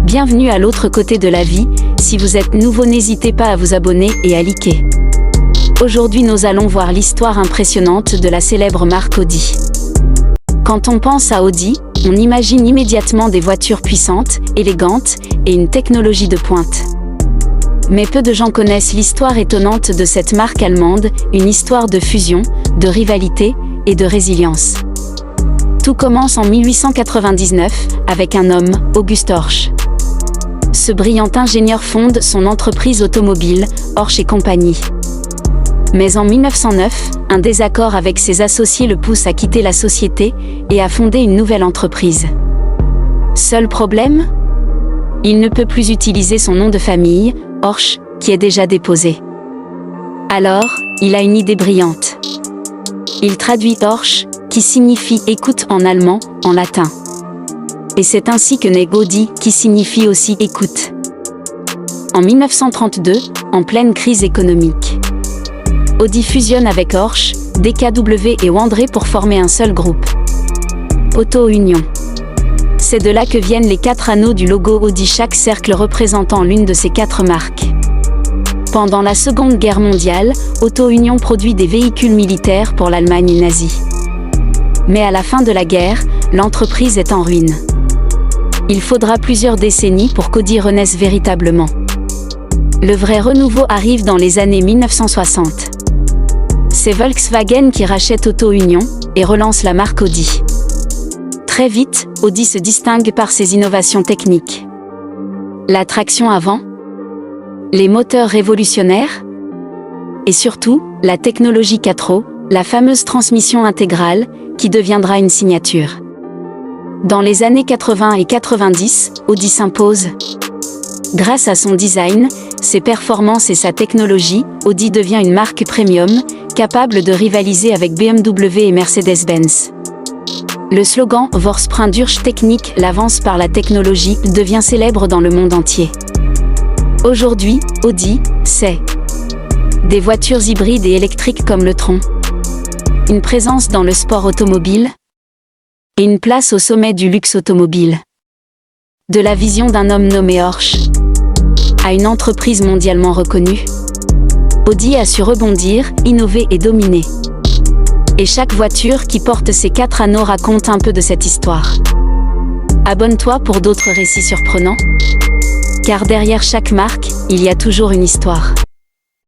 Bienvenue à l'autre côté de la vie. Si vous êtes nouveau, n'hésitez pas à vous abonner et à liker. Aujourd'hui, nous allons voir l'histoire impressionnante de la célèbre marque Audi. Quand on pense à Audi, on imagine immédiatement des voitures puissantes, élégantes et une technologie de pointe. Mais peu de gens connaissent l'histoire étonnante de cette marque allemande, une histoire de fusion, de rivalité et de résilience. Tout commence en 1899 avec un homme, August Horch. Ce brillant ingénieur fonde son entreprise automobile, Horch et compagnie. Mais en 1909, un désaccord avec ses associés le pousse à quitter la société et à fonder une nouvelle entreprise. Seul problème ? Il ne peut plus utiliser son nom de famille, Horch, qui est déjà déposé. Alors, il a une idée brillante. Il traduit Horch, qui signifie « écoute » en allemand, en latin. Et c'est ainsi que naît Audi, qui signifie aussi « écoute ». En 1932, en pleine crise économique, Audi fusionne avec Horch, DKW et Wandré pour former un seul groupe. Auto Union. C'est de là que viennent les 4 anneaux du logo Audi, chaque cercle représentant l'une de ces 4 marques. Pendant la Seconde Guerre mondiale, Auto Union produit des véhicules militaires pour l'Allemagne nazie. Mais à la fin de la guerre, l'entreprise est en ruine. Il faudra plusieurs décennies pour qu'Audi renaisse véritablement. Le vrai renouveau arrive dans les années 1960. C'est Volkswagen qui rachète Auto Union et relance la marque Audi. Très vite, Audi se distingue par ses innovations techniques. La traction avant, les moteurs révolutionnaires, et surtout, la technologie 4 la fameuse transmission intégrale, qui deviendra une signature. Dans les années 80 et 90, Audi s'impose. Grâce à son design, ses performances et sa technologie, Audi devient une marque premium, capable de rivaliser avec BMW et Mercedes-Benz. Le slogan « Vorsprung durch Technik », l'avance par la technologie, devient célèbre dans le monde entier. Aujourd'hui, Audi, c'est des voitures hybrides et électriques comme le Tron, une présence dans le sport automobile et une place au sommet du luxe automobile. De la vision d'un homme nommé Horch à une entreprise mondialement reconnue, Audi a su rebondir, innover et dominer. Et chaque voiture qui porte ces 4 anneaux raconte un peu de cette histoire. Abonne-toi pour d'autres récits surprenants, car derrière chaque marque, il y a toujours une histoire.